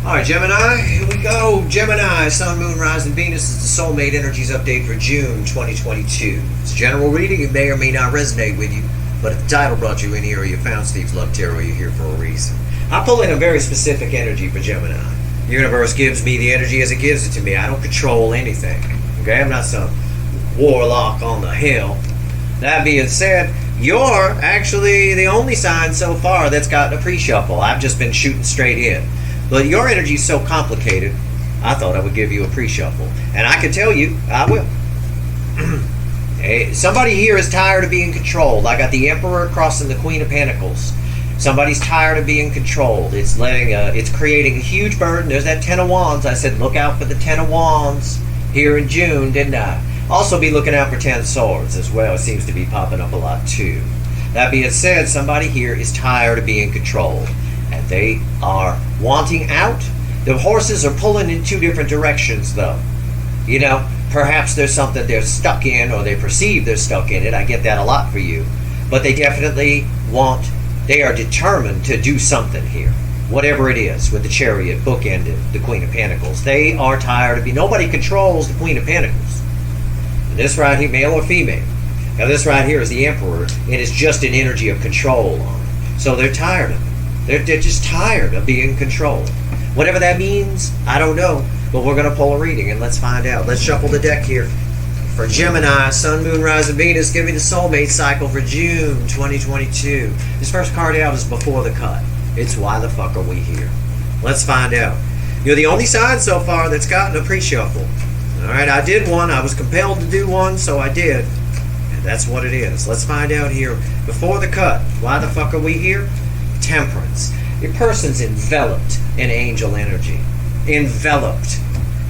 Alright, Gemini, here we go. Gemini, Sun, Moon, Rising, Venus is the Soulmate Energies update for June 2022. It's a general reading. It may or may not resonate with you, but if the title brought you in here or you found Steve's Love Tarot, you're here for a reason. I pull in a very specific energy for Gemini. The universe gives me the energy as it gives it to me. I don't control anything. Okay, I'm not some warlock on the hill. That being said, you're actually the only sign so far that's gotten a pre-shuffle. I've just been shooting straight in. But your energy is so complicated, I thought I would give you a pre-shuffle. And I can tell you, I will. Hey, somebody here is tired of being controlled. I got the Emperor crossing the Queen of Pentacles. Somebody's tired of being controlled. It's creating a huge burden. There's that Ten of Wands. I said, look out for the Ten of Wands here in June, didn't I? Also be looking out for Ten of Swords as well. It seems to be popping up a lot too. That being said, somebody here is tired of being controlled. And they are wanting out. The horses are pulling in two different directions, though. You know, perhaps there's something they're stuck in, or they perceive they're stuck in it. I get that a lot for you. But they definitely they are determined to do something here. Whatever it is, with the Chariot bookended the Queen of Pentacles. They are tired of nobody controls the Queen of Pentacles. And this right here, male or female. Now this right here is the Emperor. It is just an energy of control on it. So they're tired of it. They're just tired of being controlled. Whatever that means, I don't know. But we're going to pull a reading and let's find out. Let's shuffle the deck here. For Gemini, Sun, Moon, Rising, Venus, give me the soulmate cycle for June 2022. This first card out is before the cut. It's why the fuck are we here? Let's find out. You're the only sign so far that's gotten a pre-shuffle. Alright, I did one. I was compelled to do one, so I did. And that's what it is. Let's find out here. Before the cut, why the fuck are we here? Temperance. Your person's enveloped in angel energy. Enveloped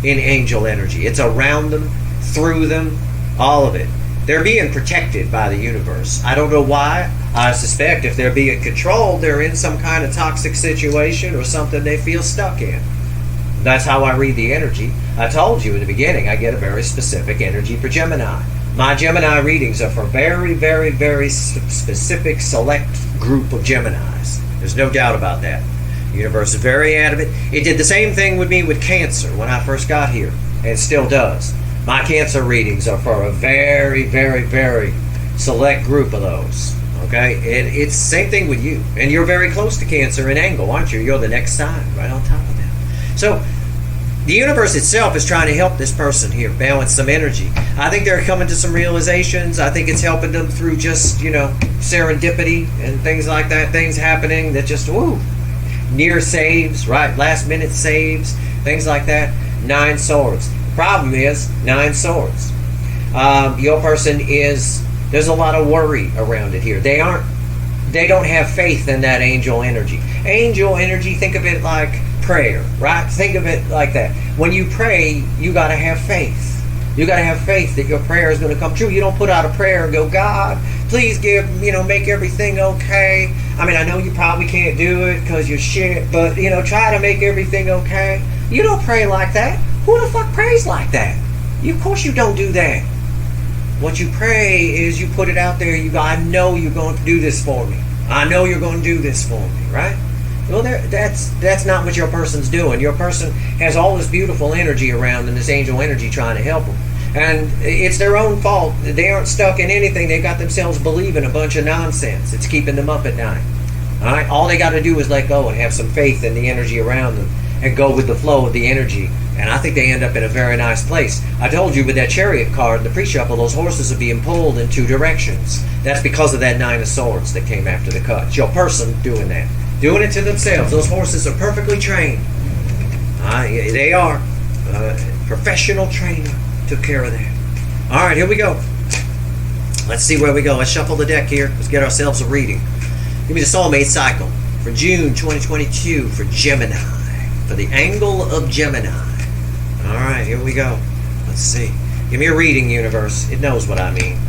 in angel energy. It's around them, through them, all of it. They're being protected by the universe. I don't know why. I suspect if they're being controlled, they're in some kind of toxic situation or something they feel stuck in. That's how I read the energy. I told you in the beginning I get a very specific energy for Gemini. My Gemini readings are for very, very, very specific, select group of Geminis. There's no doubt about that. The universe is very adamant. It did the same thing with me with Cancer when I first got here, and it still does. My Cancer readings are for a very, very, very select group of those. Okay? And it's the same thing with you. And you're very close to Cancer in angle, aren't you? You're the next sign, right on top of them. So, the universe itself is trying to help this person here balance some energy. I think they're coming to some realizations. I think it's helping them through just, serendipity and things like that. Things happening that just, near saves, right? Last minute saves, things like that. 9 swords. The problem is 9 swords. Your person there's a lot of worry around it here. They don't have faith in that angel energy. Angel energy, think of it like prayer, right? Think of it like that. When you pray, you got to have faith. You got to have faith that your prayer is going to come true. You don't put out a prayer and go, God, please make everything okay. I mean, I know you probably can't do it because you're shit, but, try to make everything okay. You don't pray like that. Who the fuck prays like that? Of course you don't do that. What you pray is you put it out there. You go, I know you're going to do this for me. I know you're going to do this for me, right? Well, that's not what your person's doing. Your person has all this beautiful energy around them, this angel energy trying to help them. And it's their own fault. They aren't stuck in anything. They've got themselves believing a bunch of nonsense. It's keeping them up at night. All right? All they got to do is let go and have some faith in the energy around them and go with the flow of the energy. And I think they end up in a very nice place. I told you with that Chariot card, the pre-shuffle, those horses are being pulled in 2 directions. That's because of that 9 of Swords that came after the cut. It's your person doing that. Doing it to themselves. Those horses are perfectly trained. They are. Professional trainer took care of that. All right, here we go. Let's see where we go. Let's shuffle the deck here. Let's get ourselves a reading. Give me the soulmate cycle for June 2022 for Gemini. For the angle of Gemini. All right, here we go. Let's see. Give me a reading, universe. It knows what I mean.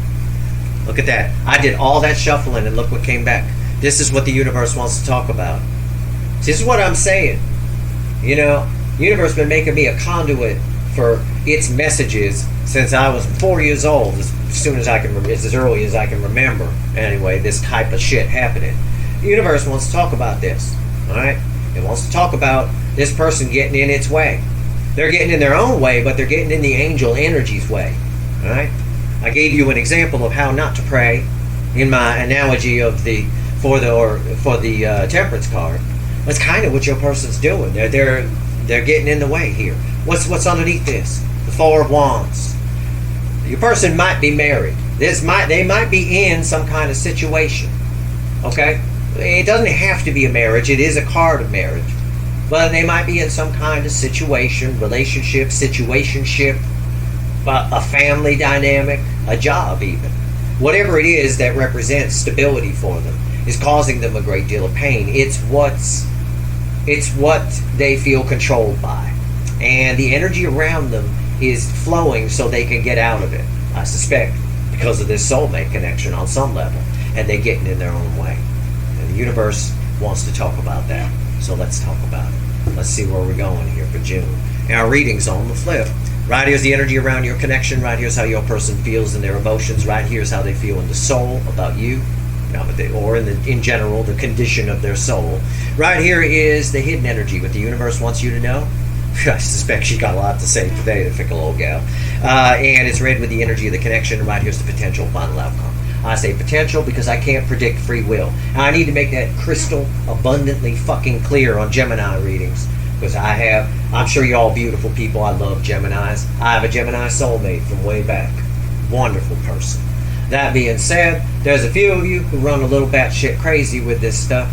Look at that. I did all that shuffling and look what came back. This is what the universe wants to talk about. This is what I'm saying. The universe has been making me a conduit for its messages since I was 4 years old, as early as I can remember. Anyway, this type of shit happening. The universe wants to talk about this. All right? It wants to talk about this person getting in its way. They're getting in their own way, but they're getting in the angel energy's way. All right? I gave you an example of how not to pray in my analogy of the temperance card. That's kind of what your person's doing. They're getting in the way here. What's underneath this? The Four of Wands. Your person might be married. They might be in some kind of situation. Okay? It doesn't have to be a marriage. It is a card of marriage. But they might be in some kind of situation, relationship, situationship, a family dynamic, a job even. Whatever it is that represents stability for them is causing them a great deal of pain. It's what they feel controlled by. And the energy around them is flowing so they can get out of it, I suspect, because of this soulmate connection on some level. And they're getting in their own way. And the universe wants to talk about that. So let's talk about it. Let's see where we're going here for June. And our reading's on the flip. Right here's the energy around your connection. Right here's how your person feels in their emotions. Right here's how they feel in the soul about you. Or in general, the condition of their soul. Right here is the hidden energy, what the universe wants you to know. I suspect she's got a lot to say today, the fickle old gal. And it's read with the energy of the connection. Right here's the potential final outcome. I say potential because I can't predict free will. And I need to make that crystal abundantly fucking clear on Gemini readings. Because I'm sure you're all beautiful people. I love Geminis. I have a Gemini soulmate from way back. Wonderful person. That being said, there's a few of you who run a little batshit crazy with this stuff.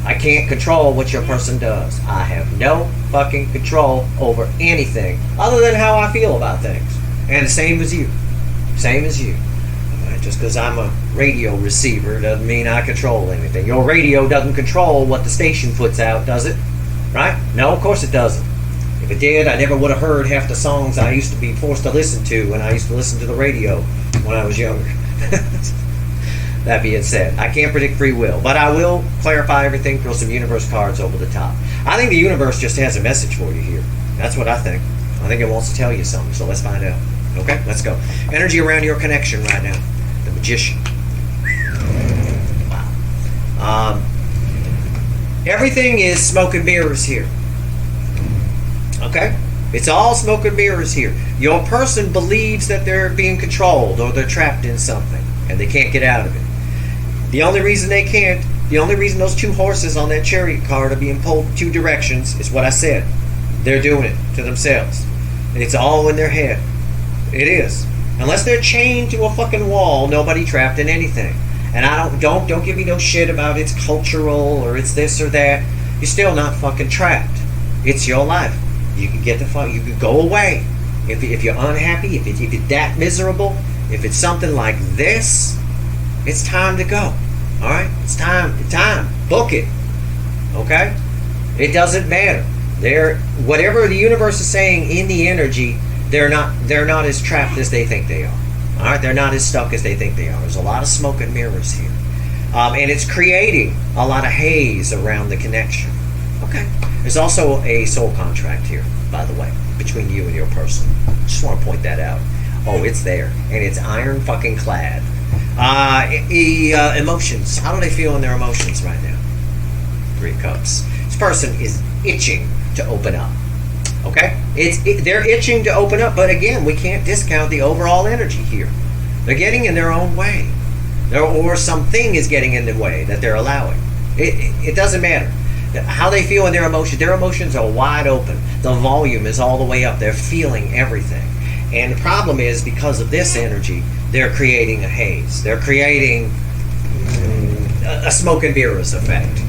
I can't control what your person does. I have no fucking control over anything other than how I feel about things. And the same as you. Same as you. Right? Just because I'm a radio receiver doesn't mean I control anything. Your radio doesn't control what the station puts out, does it? Right? No, of course it doesn't. If it did, I never would have heard half the songs I used to be forced to listen to when I used to listen to the radio when I was younger. That being said, I can't predict free will, but I will clarify everything, throw some universe cards over the top. I think the universe just has a message for you here. That's what I think. I think it wants to tell you something, so let's find out. Okay, let's go. Energy around your connection right now. The Magician. Wow. Everything is smoke and mirrors here. Okay? It's all smoke and mirrors here. Your person believes that they're being controlled or they're trapped in something and they can't get out of it. The only reason those two horses on that chariot card are being pulled in two directions is what I said. They're doing it to themselves. And it's all in their head. It is. Unless they're chained to a fucking wall, nobody trapped in anything. And don't give me no shit about it's cultural or it's this or that. You're still not fucking trapped. It's your life. You can get you can go away. If you're unhappy, if you're that miserable, if it's something like this, it's time to go. Alright? It's time. Book it. Okay? It doesn't matter. Whatever the universe is saying in the energy, they're not as trapped as they think they are. Alright? They're not as stuck as they think they are. There's a lot of smoke and mirrors here. And it's creating a lot of haze around the connection. Okay? There's also a soul contract here, by the way, between you and your person. Just want to point that out. Oh, it's there. And it's iron fucking clad. Emotions. How do they feel in their emotions right now? 3 of Cups. This person is itching to open up. Okay? They're itching to open up, but again, we can't discount the overall energy here. They're getting in their own way. Or something is getting in the way that they're allowing. It doesn't matter. How they feel in their emotions are wide open. The volume is all the way up. They're feeling everything. And the problem is, because of this energy, they're creating a haze. They're creating a smoke and mirrors effect.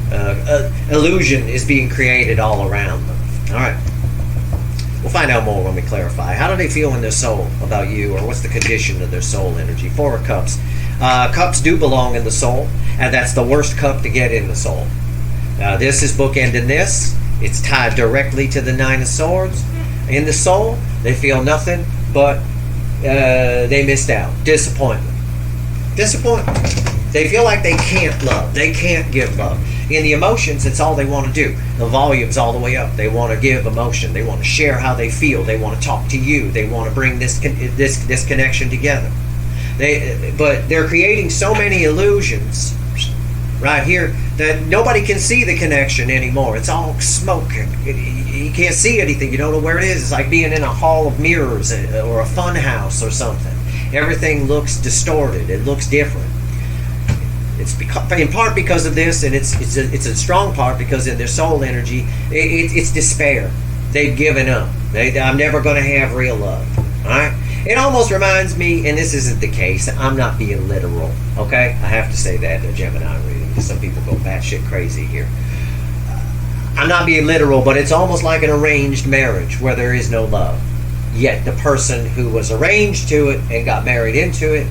Illusion is being created all around them. All right. We'll find out more when we clarify. How do they feel in their soul about you, or what's the condition of their soul energy? 4 of Cups. Cups do belong in the soul, and that's the worst cup to get in the soul. This is bookending this. It's tied directly to the 9 of Swords. In the soul, they feel nothing but they missed out. Disappointment. They feel like they can't love. They can't give love. In the emotions, it's all they want to do. The volume's all the way up. They want to give emotion. They want to share how they feel. They want to talk to you. They want to bring this connection together. But they're creating so many illusions right here that nobody can see the connection anymore. It's all smoke. You can't see anything. You don't know where it is. It's like being in a hall of mirrors or a fun house or something. Everything looks distorted. It looks different. It's in part because of this, and it's a strong part because in their soul energy, it's despair. They've given up. I'm never going to have real love. All right? It almost reminds me, and this isn't the case, I'm not being literal, okay? I have to say that in a Gemini reading, because some people go batshit crazy here. I'm not being literal, but it's almost like an arranged marriage where there is no love. Yet the person who was arranged to it and got married into it,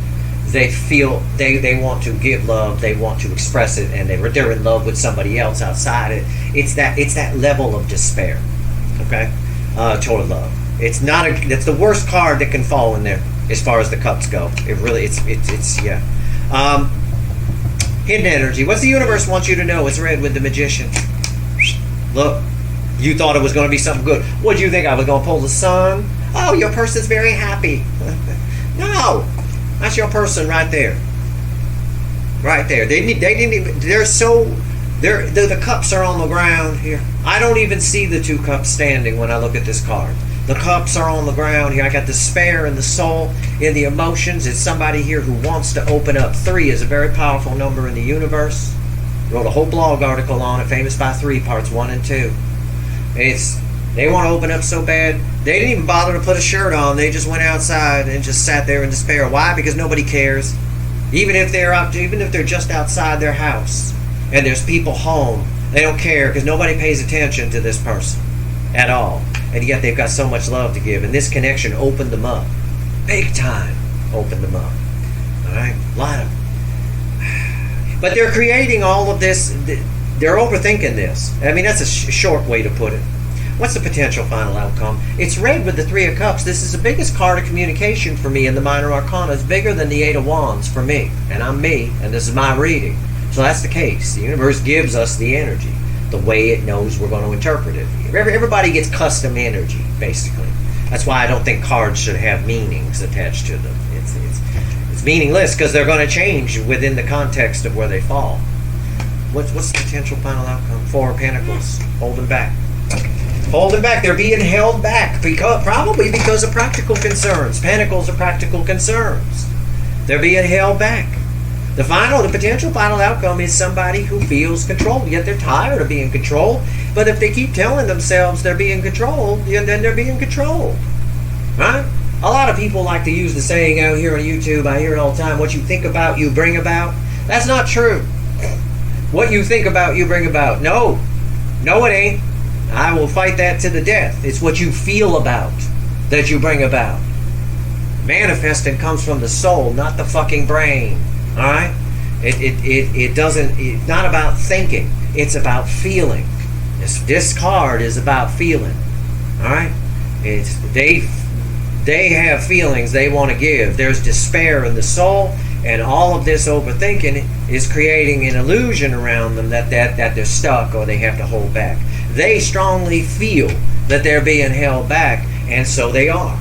they feel they want to give love, they want to express it, and they're in love with somebody else outside it. It's that level of despair, okay? Total love. It's the worst card that can fall in there as far as the cups go. It really, it's yeah. Hidden energy. What's the universe wants you to know? It's red with the Magician. Look, you thought it was going to be something good. What do you think? I was going to pull the sun? Oh, your person's very happy. No, that's your person right there. Right there. The cups are on the ground here. I don't even see the two cups standing when I look at this card. The cups are on the ground here. I got despair in the soul, in the emotions. It's somebody here who wants to open up. 3 is a very powerful number in the universe. Wrote a whole blog article on it, Famous by 3, parts 1 and 2. They want to open up so bad. They didn't even bother to put a shirt on. They just went outside and just sat there in despair. Why? Because nobody cares. Even if they're just outside their house and there's people home, they don't care because nobody pays attention to this person at all. And yet they've got so much love to give. And this connection opened them up. Big time opened them up. All right? A lot of... But they're creating all of this. They're overthinking this. I mean, that's a short way to put it. What's the potential final outcome? It's red with the 3 of Cups. This is the biggest card of communication for me in the Minor Arcana. It's bigger than the 8 of Wands for me. And I'm me, and this is my reading. So that's the case. The universe gives us the energy the way it knows we're going to interpret it. Everybody gets custom energy, basically. That's why I don't think cards should have meanings attached to them. It's meaningless because they're going to change within the context of where they fall. What's the potential final outcome? 4 of Pentacles. Holding back. Holding back. They're being held back probably because of practical concerns. Pentacles are practical concerns. They're being held back. The potential final outcome is somebody who feels controlled, yet they're tired of being controlled. But if they keep telling themselves they're being controlled, then they're being controlled. Right? A lot of people like to use the saying out here on YouTube, I hear it all the time, what you think about, you bring about. That's not true. What you think about, you bring about. No, it ain't. I will fight that to the death. It's what you feel about that you bring about. Manifesting comes from the soul, not the fucking brain. All right? It's not about thinking. It's about feeling. This card is about feeling. All right? They have feelings they want to give. There's despair in the soul, and all of this overthinking is creating an illusion around them that they're stuck or they have to hold back. They strongly feel that they're being held back, and so they are.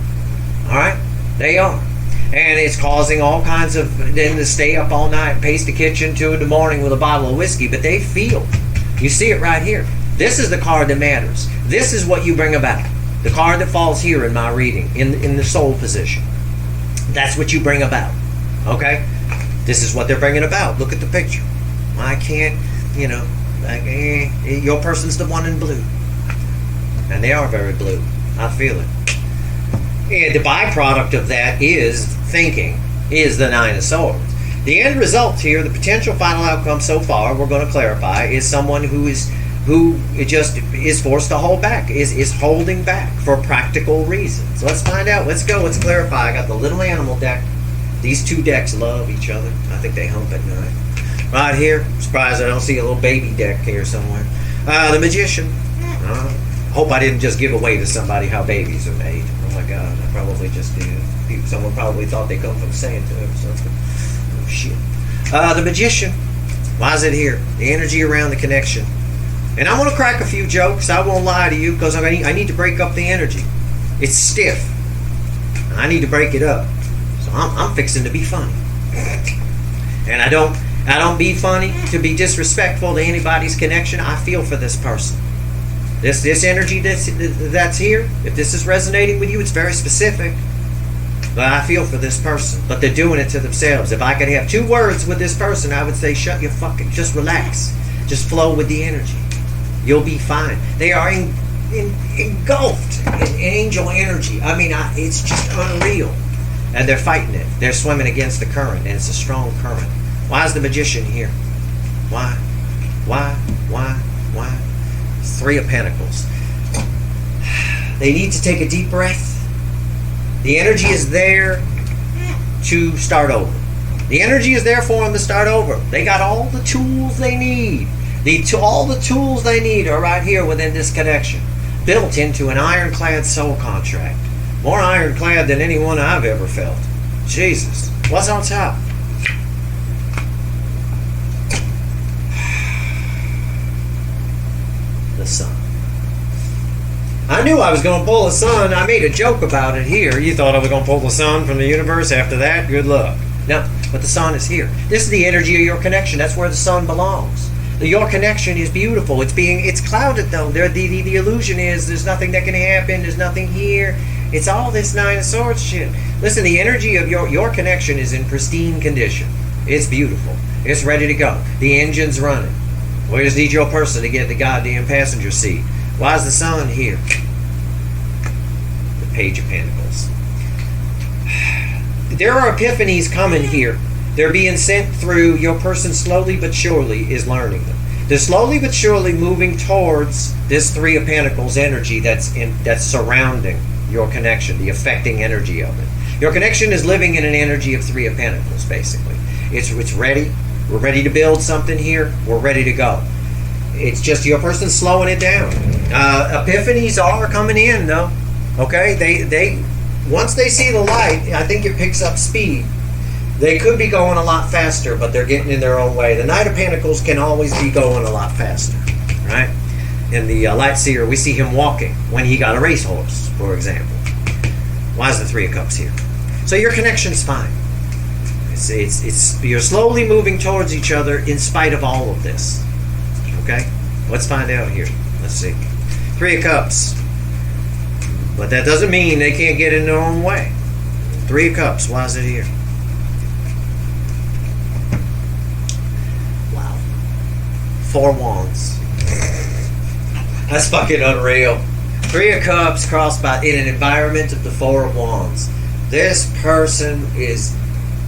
All right? They are. And it's causing all kinds of them to stay up all night, pace the kitchen 2 in the morning with a bottle of whiskey, but they feel. You see it right here. This is the card that matters. This is what you bring about. The card that falls here in my reading, in the soul position. That's what you bring about. Okay? This is what they're bringing about. Look at the picture. I can't, your person's the one in blue. And they are very blue. I feel it. And the byproduct of that is thinking, is the 9 of Swords. The end result here, the potential final outcome so far, we're going to clarify, is someone who just is forced to hold back, is holding back for practical reasons. Let's find out. Let's go. Let's clarify. I got the little animal deck. These 2 decks love each other. I think they hump at night. Right here, surprised I don't see a little baby deck here somewhere. The Magician. Hope I didn't just give away to somebody how babies are made. Oh my God, I probably just did. Someone probably thought they come from Santa or something. Oh shit. The Magician. Why is it here? The energy around the connection. And I'm going to crack a few jokes. I won't lie to you because I need to break up the energy. It's stiff. I need to break it up. So I'm fixing to be funny. And I I don't be funny to be disrespectful to anybody's connection. I feel for this person. This energy that's here, if this is resonating with you, it's very specific. But I feel for this person. But they're doing it to themselves. If I could have 2 words with this person, I would say, shut your fucking, just relax. Just flow with the energy. You'll be fine. They are engulfed in angel energy. I mean, it's just unreal. And they're fighting it. They're swimming against the current, and it's a strong current. Why is the magician here? Why? Why? 3 of Pentacles. They need to take a deep breath. The energy is there to start over. The energy is there for them to start over. They got all the tools they need. All the tools they need are right here within this connection. Built into an ironclad soul contract. More ironclad than any one I've ever felt. Jesus. What's on top? The sun. I knew I was going to pull the sun. I made a joke about it here. You thought I was going to pull the sun from the universe after that? Good luck. No, but the sun is here. This is the energy of your connection. That's where the sun belongs. Your connection is beautiful. It's clouded though. The illusion is there's nothing that can happen. There's nothing here. It's all this 9 of Swords shit. Listen, the energy of your connection is in pristine condition. It's beautiful. It's ready to go. The engine's running. We just need your person to get the goddamn passenger seat. Why is the sun here? The Page of Pentacles. There are epiphanies coming here. They're being sent through. Your person slowly but surely is learning them. They're slowly but surely moving towards this 3 of Pentacles energy that's surrounding your connection, the affecting energy of it. Your connection is living in an energy of 3 of Pentacles, basically. It's ready. We're ready to build something here. We're ready to go. It's just your person slowing it down. Epiphanies are coming in, though. Okay? They once they see the light, I think it picks up speed. They could be going a lot faster, but they're getting in their own way. The Knight of Pentacles can always be going a lot faster, right? In the Light Seer, we see him walking when he got a racehorse, for example. Why is the 3 of Cups here? So your connection's fine. It's you're slowly moving towards each other in spite of all of this. Okay? Let's find out here. Let's see. 3 of Cups. But that doesn't mean they can't get in their own way. 3 of Cups. Why is it here? Wow. 4 Wands. That's fucking unreal. 3 of Cups crossed by in an environment of the 4 of Wands. This person is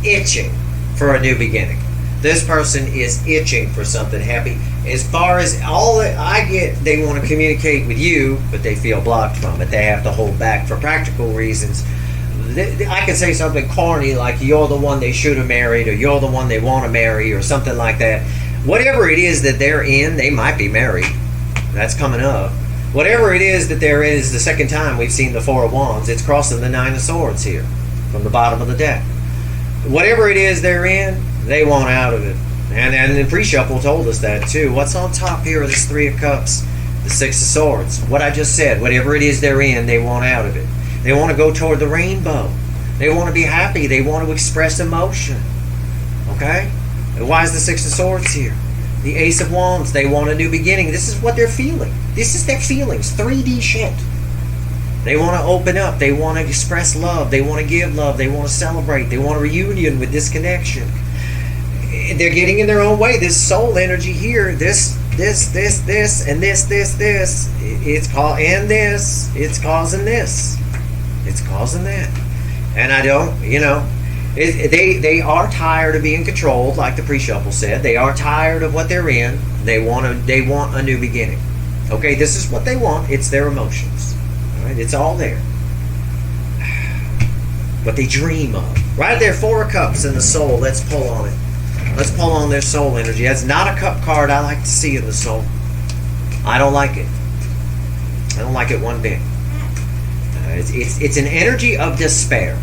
itching for a new beginning. This person is itching for something happy. As far as all that I get, they want to communicate with you, but they feel blocked from it. They have to hold back for practical reasons. I could say something corny like you're the one they should have married, or you're the one they want to marry, or something like that. Whatever it is that they're in, they might be married. That's coming up. Whatever it is that there is, the second time we've seen the 4 of Wands, it's crossing the 9 of Swords here from the bottom of the deck. Whatever it is they're in, they want out of it. And the pre-shuffle told us that too. What's on top here of this 3 of Cups? The 6 of Swords. What I just said, whatever it is they're in, they want out of it. They want to go toward the rainbow. They want to be happy. They want to express emotion. Okay? And why is the 6 of Swords here? The Ace of Wands. They want a new beginning. This is what they're feeling. This is their feelings. 3D shit. They want to open up. They want to express love. They want to give love. They want to celebrate. They want a reunion with this connection. They're getting in their own way. This soul energy here, this, and this. It's causing this. It's causing that. And I don't, they are tired of being controlled, like the pre-shuffle said. They are tired of what they're in. They want a new beginning. Okay, this is what they want. It's their emotions. All right, it's all there. What they dream of. Right there, 4 of Cups in the soul. Let's pull on it. Let's pull on their soul energy. That's not a cup card I like to see in the soul. I don't like it. I don't like it one bit. It's an energy of despair,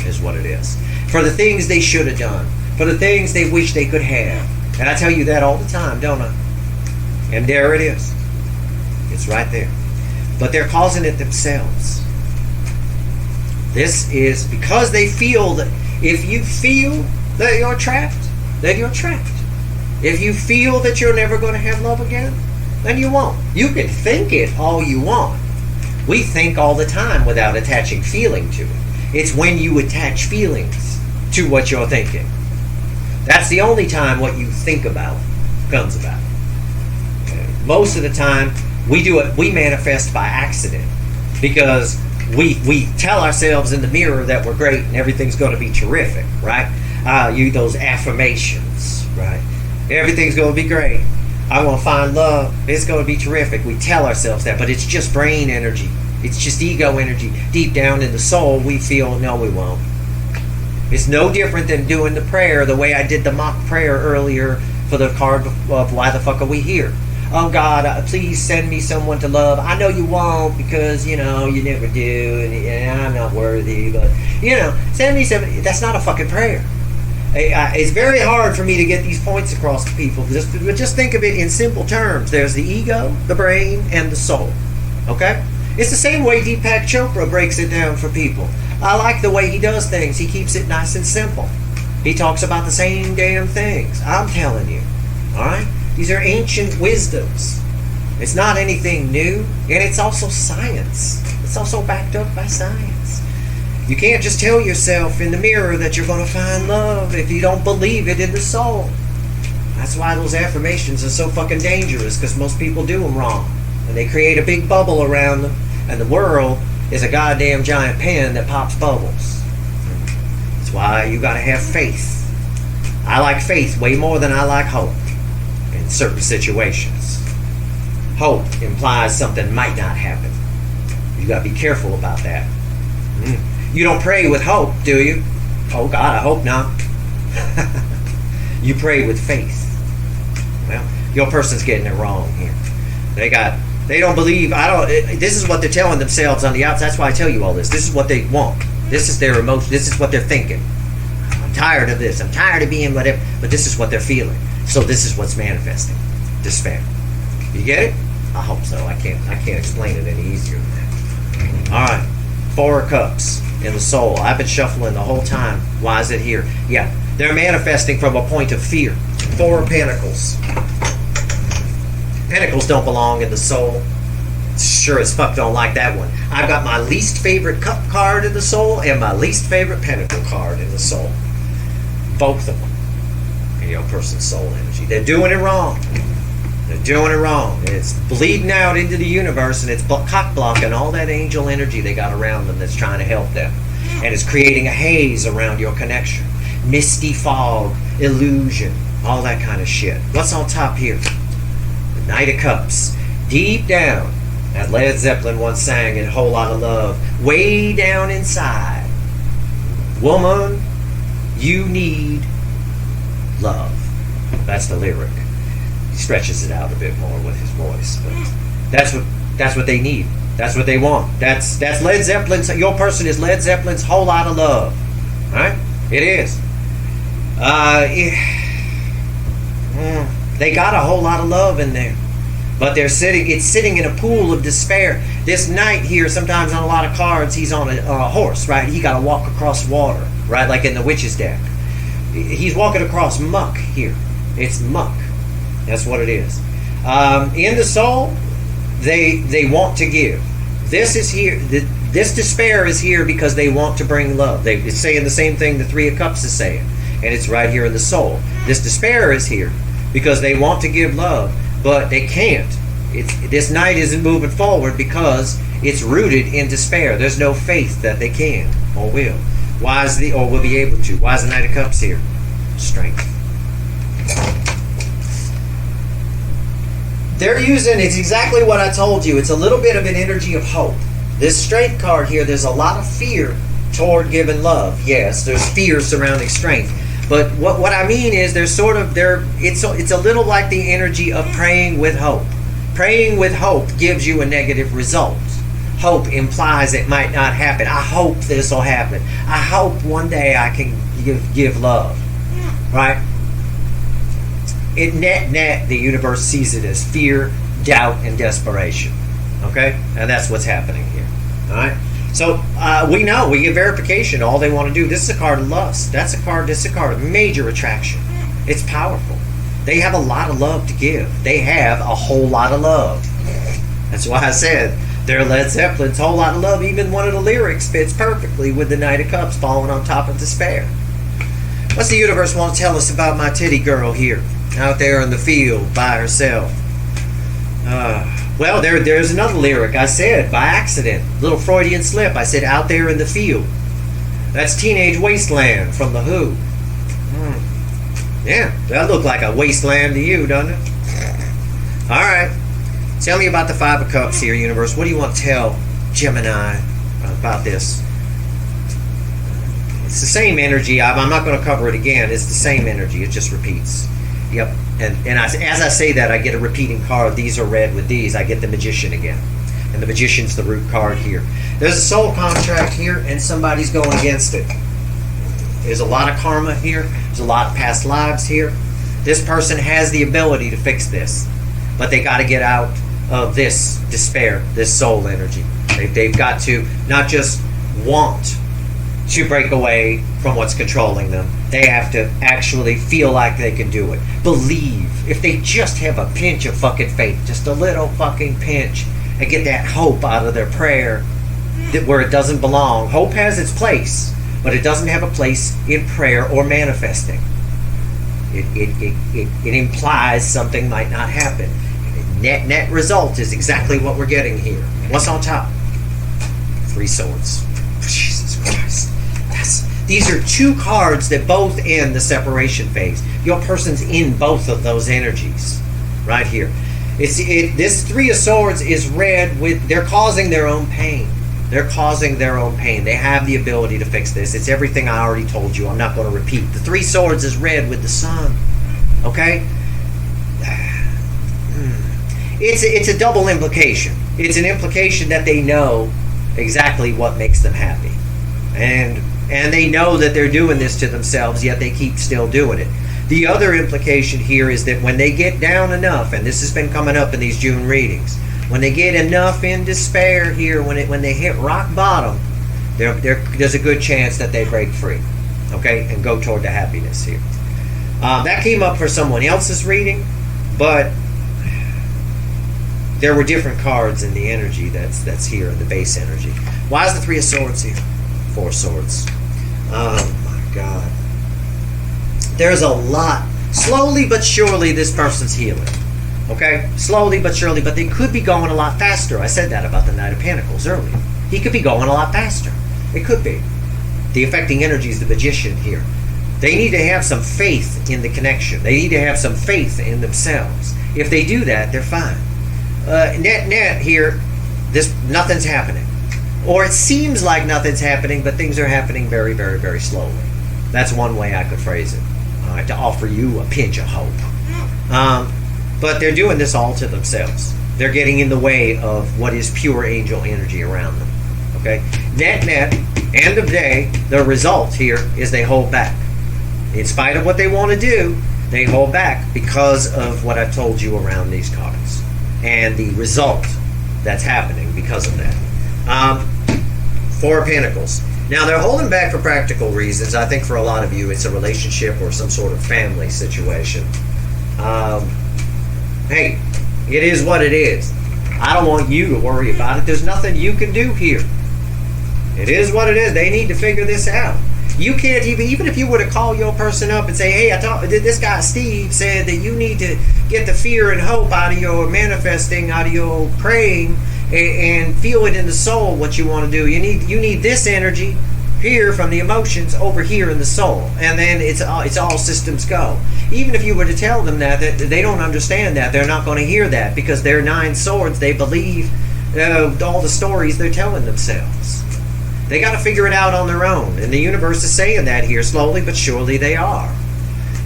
is what it is. For the things they should have done. For the things they wish they could have. And I tell you that all the time, don't I? And there it is. It's right there. But they're causing it themselves. This is because they feel that if you feel that you're trapped, then you'll attract. If you feel that you're never going to have love again, then you won't. You can think it all you want. We think all the time without attaching feeling to it. It's when you attach feelings to what you're thinking. That's the only time what you think about comes about. Most of the time, we manifest by accident because we tell ourselves in the mirror that we're great and everything's going to be terrific, right? Those affirmations, right? Everything's going to be great. I want to find love. It's going to be terrific. We tell ourselves that, but it's just brain energy. It's just ego energy. Deep down in the soul, we feel, no, we won't. It's no different than doing the prayer the way I did the mock prayer earlier for the card of why the fuck are we here? Oh God, please send me someone to love. I know you won't because, you never do, and I'm not worthy, but, send me somebody. That's not a fucking prayer. It's very hard for me to get these points across to people. Just think of it in simple terms. There's the ego, the brain, and the soul. Okay? It's the same way Deepak Chopra breaks it down for people. I like the way he does things. He keeps it nice and simple. He talks about the same damn things. I'm telling you. Alright? These are ancient wisdoms. It's not anything new. And it's also science. It's also backed up by science. You can't just tell yourself in the mirror that you're going to find love if you don't believe it in the soul. That's why those affirmations are so fucking dangerous, because most people do them wrong. And they create a big bubble around them. And the world is a goddamn giant pen that pops bubbles. That's why you got to have faith. I like faith way more than I like hope in certain situations. Hope implies something might not happen. You got to be careful about that. You don't pray with hope, do you? Oh God, I hope not. You pray with faith. Well, your person's getting it wrong here. They don't believe. This is what they're telling themselves on the outside. That's why I tell you all this. This is what they want. This is their emotion. This is what they're thinking. I'm tired of this. I'm tired of being whatever. But this is what they're feeling. So this is what's manifesting. Despair. You get it? I hope so. I can't explain it any easier than that. All right. 4 of Cups in the soul. I've been shuffling the whole time. Why is it here? Yeah. They're manifesting from a point of fear. 4 of Pentacles. Pentacles don't belong in the soul. Sure as fuck don't like that one. I've got my least favorite cup card in the soul and my least favorite pentacle card in the soul. Both of them in your person's soul energy. They're doing it wrong. They're doing it wrong. It's bleeding out into the universe and it's cock blocking all that angel energy they got around them that's trying to help them. And it's creating a haze around your connection. Misty fog, illusion, all that kind of shit. What's on top here? Knight of Cups. Deep down, as Led Zeppelin once sang in A Whole Lot of Love, way down inside, woman, you need love. That's the lyric. He stretches it out a bit more with his voice, but that's what they need. That's what they want. That's Led Zeppelin's. Your person is Led Zeppelin's Whole Lot of Love. All right? It is. They got a whole lot of love in there, but it's sitting in a pool of despair. This knight here, sometimes on a lot of cards, he's on a horse, right? He got to walk across water, right? Like in the witch's deck. He's walking across muck here. It's muck. That's what it is. In the soul, they want to give. This is here. This despair is here because they want to bring love. It's saying the same thing the 3 of Cups is saying, and it's right here in the soul. This despair is here because they want to give love, but they can't. This knight isn't moving forward because it's rooted in despair. There's no faith that they can or will. Or will be able to. Why is the Knight of Cups here? Strength. They're using, it's exactly what I told you. It's a little bit of an energy of hope. This strength card here, there's a lot of fear toward giving love. Yes, there's fear surrounding strength. But what I mean is it's a little like the energy of praying with hope. Praying with hope gives you a negative result. Hope implies it might not happen. I hope this will happen. I hope one day I can give love. Right? Net, the universe sees it as fear, doubt, and desperation. Okay? And that's what's happening here. Alright? So, we get verification. All they want to do, this is a card of lust. This is a card of major attraction. It's powerful. They have a lot of love to give. They have a whole lot of love. That's why I said they're Led Zeppelin's Whole Lot of Love. Even one of the lyrics fits perfectly with the Knight of Cups falling on top of despair. What's the universe want to tell us about my titty girl here, out there in the field by herself? Well, there's another lyric. I said, by accident, little Freudian slip, I said, out there in the field. That's Teenage Wasteland from The Who. Yeah, that looked like a wasteland to you, doesn't it? All right. Tell me about the Five of Cups here, universe. What do you want to tell Gemini about this? It's the same energy. I'm not going to cover it again. It's the same energy. It just repeats. Yep. And as I say that, I get a repeating card. These are red with these. I get the Magician again. And the Magician's the root card here. There's a soul contract here, and somebody's going against it. There's a lot of karma here. There's a lot of past lives here. This person has the ability to fix this. But they got to get out of this despair, this soul energy. They've got to not just want to break away from what's controlling them. They have to actually feel like they can do it. Believe. If they just have a pinch of fucking faith, just a little fucking pinch, and get that hope out of their prayer where it doesn't belong. Hope has its place, but it doesn't have a place in prayer or manifesting. It implies something might not happen. Net result is exactly what we're getting here. What's on top? Three Swords. Jesus Christ. These are two cards that both end the separation phase. Your person's in both of those energies. Right here. This Three of Swords is red with... They're causing their own pain. They're causing their own pain. They have the ability to fix this. It's everything I already told you. I'm not going to repeat. The Three Swords is red with the Sun. Okay? It's a double implication. It's an implication that they know exactly what makes them happy. And they know that they're doing this to themselves, yet they keep still doing it. The other implication here is that when they get down enough, and this has been coming up in these June readings, when they get enough in despair here, when they hit rock bottom, there's a good chance that they break free, okay, and go toward the happiness here. That came up for someone else's reading, but there were different cards in the energy that's here, in the base energy. Why is the Three of Swords here? Four Swords. Oh my God. There's a lot. Slowly but surely this person's healing. Okay? Slowly but surely, but they could be going a lot faster. I said that about the Knight of Pentacles earlier. He could be going a lot faster. It could be. The affecting energy is the Magician here. They need to have some faith in the connection. They need to have some faith in themselves. If they do that, they're fine. Net here, nothing's happening. Or it seems like nothing's happening, but things are happening very, very, very slowly. That's one way I could phrase it. To offer you a pinch of hope. But they're doing this all to themselves. They're getting in the way of what is pure angel energy around them. Okay? Net, end of day, the result here is they hold back. In spite of what they want to do, they hold back because of what I told you around these cards. And the result that's happening because of that. Four of Pentacles. Now, they're holding back for practical reasons. I think for a lot of you, it's a relationship or some sort of family situation. Hey, it is what it is. I don't want you to worry about it. There's nothing you can do here. It is what it is. They need to figure this out. You can't even if you were to call your person up and say, hey, this guy Steve said that you need to get the fear and hope out of your manifesting, out of your praying, and feel it in the soul what you want to do. You need this energy here from the emotions over here in the soul, and then it's all systems go. Even if you were to tell them that they don't understand that, they're not going to hear that because they're Nine Swords. They believe all the stories they're telling themselves. They got to figure it out on their own, and the universe is saying that here. Slowly but surely they are.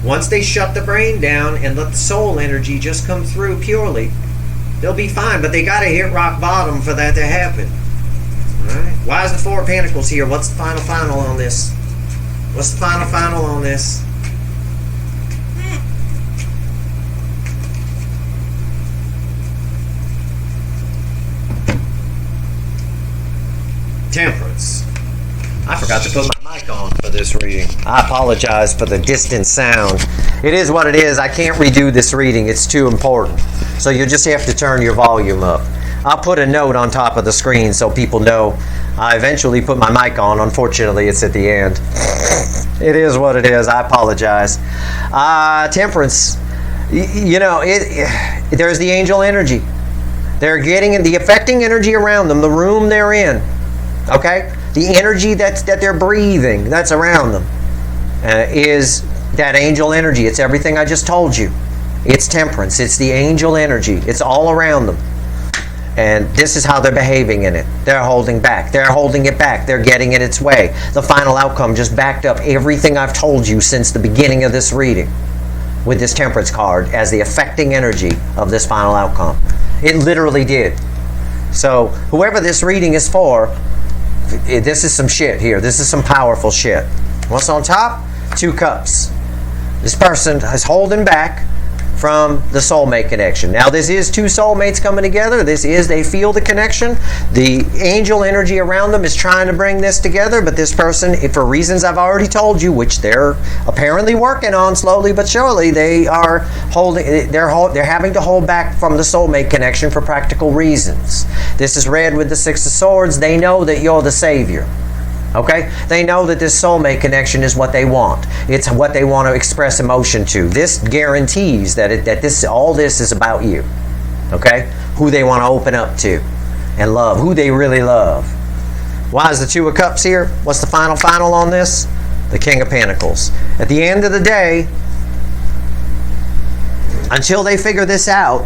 Once they shut the brain down and let the soul energy just come through purely, they'll be fine, but they got to hit rock bottom for that to happen. All right. Why is the Four of Pentacles here? What's the final on this? What's the final on this? Temperance. I forgot to put my mic on for this reading. I apologize for the distant sound. It is what it is. I can't redo this reading. It's too important. So you'll just have to turn your volume up. I'll put a note on top of the screen so people know I eventually put my mic on. Unfortunately, it's at the end. It is what it is. I apologize. Temperance. You know, there's the angel energy. They're getting the affecting energy around them, the room they're in. Okay? The energy that they're breathing, that's around them, is that angel energy. It's everything I just told you. It's temperance. It's the angel energy. It's all around them. And this is how they're behaving in it. They're holding back. They're holding it back. They're getting in its way. The final outcome just backed up everything I've told you since the beginning of this reading with this temperance card as the affecting energy of this final outcome. It literally did. So whoever this reading is for, this is some shit here. This is some powerful shit. What's on top? 2 cups. This person is holding back from the soulmate connection. Now, this is 2 soulmates coming together. They feel the connection. The angel energy around them is trying to bring this together, but this person, for reasons I've already told you, which they're apparently working on slowly but surely, they're having to hold back from the soulmate connection for practical reasons. This is read with the 6 of Swords. They know that you're the savior. Okay? They know that this soulmate connection is what they want. It's what they want to express emotion to. This guarantees that all this is about you. Okay? Who they want to open up to and love. Who they really love. Why is the 2 of Cups here? What's the final on this? The King of Pentacles. At the end of the day, until they figure this out,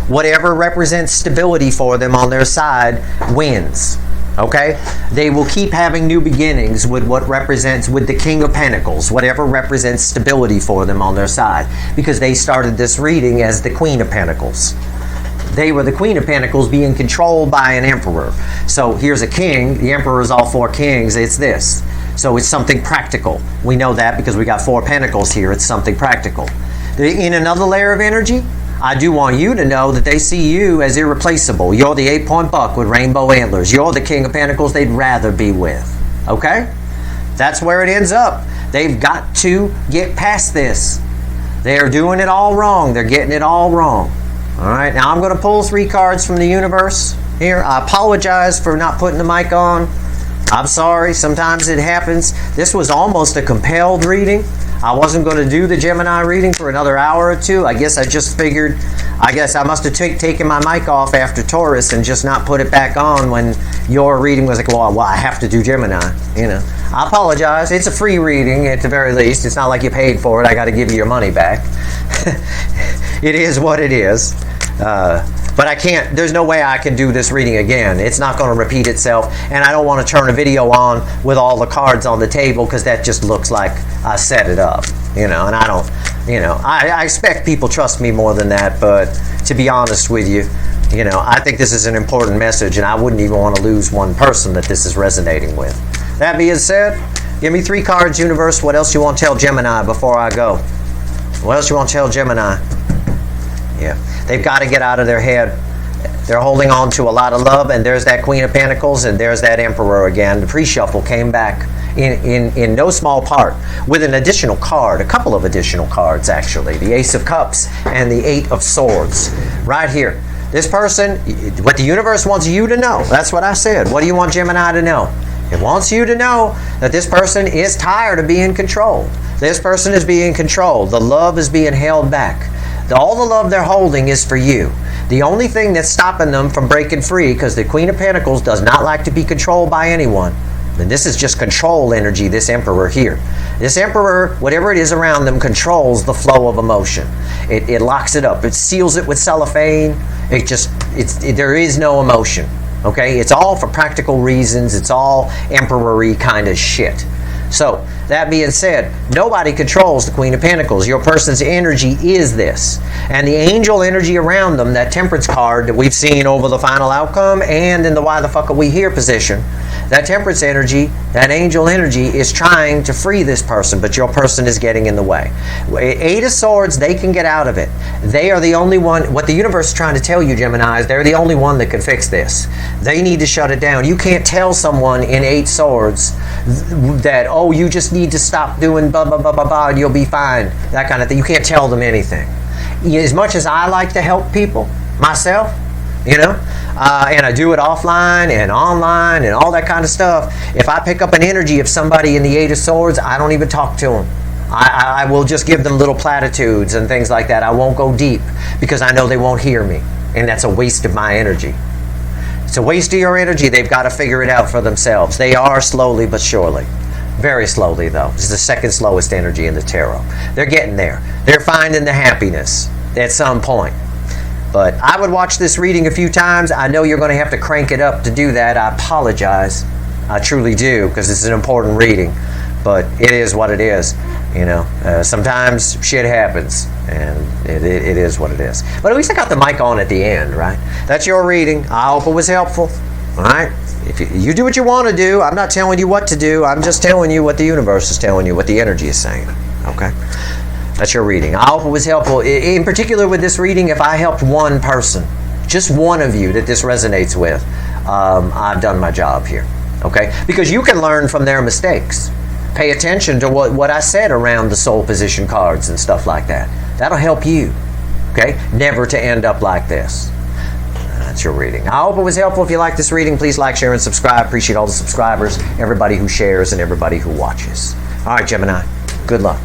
whatever represents stability for them on their side wins. Okay? They will keep having new beginnings with what represents, with the King of Pentacles, whatever represents stability for them on their side. Because they started this reading as the Queen of Pentacles. They were the Queen of Pentacles being controlled by an Emperor. So here's a king. The Emperor is all 4 kings. It's this. So it's something practical. We know that because we got 4 pentacles here. It's something practical. In another layer of energy, I do want you to know that they see you as irreplaceable. You're the 8-point buck with rainbow antlers. You're the King of Pentacles they'd rather be with. Okay? That's where it ends up. They've got to get past this. They're doing it all wrong. They're getting it all wrong. All right? Now I'm going to pull 3 cards from the universe here. I apologize for not putting the mic on. I'm sorry. Sometimes it happens. This was almost a compelled reading. I wasn't going to do the Gemini reading for another hour or 2. I guess I just figured, I must have taken my mic off after Taurus and just not put it back on when your reading was like, well, I have to do Gemini. You know, I apologize. It's a free reading at the very least. It's not like you paid for it. I got to give you your money back. It is what it is. But I can't, there's no way I can do this reading again. It's not going to repeat itself, and I don't want to turn a video on with all the cards on the table because that just looks like I set it up, you know, and I don't, you know, I expect people trust me more than that, but to be honest with you, you know, I think this is an important message, and I wouldn't even want to lose one person that this is resonating with. That being said, give me 3 cards, universe. What else you want to tell Gemini before I go? What else you want to tell Gemini? Yeah, they've got to get out of their head. They're holding on to a lot of love, and there's that Queen of Pentacles, and there's that Emperor again. The pre-shuffle came back in no small part with an additional card, a couple of additional cards actually. The Ace of Cups and the 8 of Swords. Right here. This person, what the universe wants you to know, that's what I said. What do you want Gemini to know? It wants you to know that this person is tired of being controlled. This person is being controlled. The love is being held back. All the love they're holding is for you. The only thing that's stopping them from breaking free, because the Queen of Pentacles does not like to be controlled by anyone. And this is just control energy, this Emperor here. This Emperor, whatever it is around them, controls the flow of emotion. It locks it up. It seals it with cellophane. There is no emotion. Okay? It's all for practical reasons. It's all emperor-y kind of shit. So, that being said, nobody controls the Queen of Pentacles. Your person's energy is this. And the angel energy around them, that Temperance card that we've seen over the final outcome and in the why the fuck are we here position, That temperance energy, that angel energy, is trying to free this person, but your person is getting in the way. Eight of Swords, they can get out of it. They are the only one. What the universe is trying to tell you, Gemini, is they're the only one that can fix this. They need to shut it down. You can't tell someone in Eight Swords that, oh, you just need to stop doing blah, blah, blah, blah, blah, and you'll be fine. That kind of thing. You can't tell them anything. As much as I like to help people, myself, and I do it offline and online and all that kind of stuff. If I pick up an energy of somebody in the Eight of Swords, I don't even talk to them. I will just give them little platitudes and things like that. I won't go deep because I know they won't hear me, and that's a waste of my energy. It's a waste of your energy. They've got to figure it out for themselves. They are slowly but surely. Very slowly, though. It's the second slowest energy in the tarot. They're getting there. They're finding the happiness at some point. But I would watch this reading a few times. I know you're going to have to crank it up to do that. I apologize. I truly do, because it's an important reading. But it is what it is. Sometimes shit happens, and it is what it is. But at least I got the mic on at the end, right? That's your reading. I hope it was helpful. All right? If you do what you want to do, I'm not telling you what to do. I'm just telling you what the universe is telling you, what the energy is saying. Okay? That's your reading. I hope it was helpful. In particular with this reading, if I helped one person, just one of you that this resonates with, I've done my job here. Okay? Because you can learn from their mistakes. Pay attention to what I said around the soul position cards and stuff like that. That'll help you. Okay? Never to end up like this. That's your reading. I hope it was helpful. If you like this reading, please like, share, and subscribe. Appreciate all the subscribers, everybody who shares, and everybody who watches. All right, Gemini. Good luck.